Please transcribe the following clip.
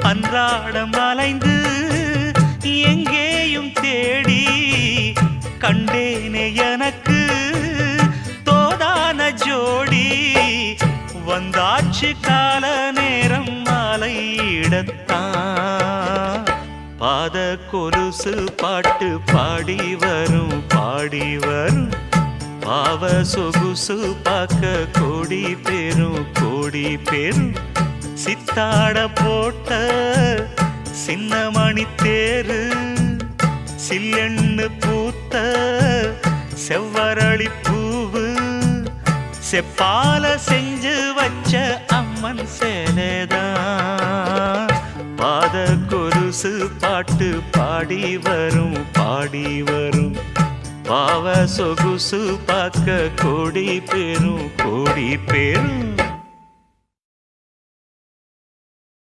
அன்றாடம் அலைந்து எங்கேயும் தேடி கண்டேனே எனக்கு தோதான ஜோடி. வந்தாச்சு கால நேரம் மாலையிடத்தான் பாத கொலுசு பாட்டு பாடி வரும் பாடி வரும். பாவ சொகுசு பார்க்க கோடி பேரும் சித்தாட போட்ட சின்ன மணி தேரு சில்லெண்ணு பூத்த செவ்வரளி பூவு செப்பால செஞ்சு வச்ச அம்மன் சேலைதான். பாத கொலுசு பாட்டு பாடி வரும் பாடி வரும். பாவ சொகுசு பார்க்க கோடி பேரும்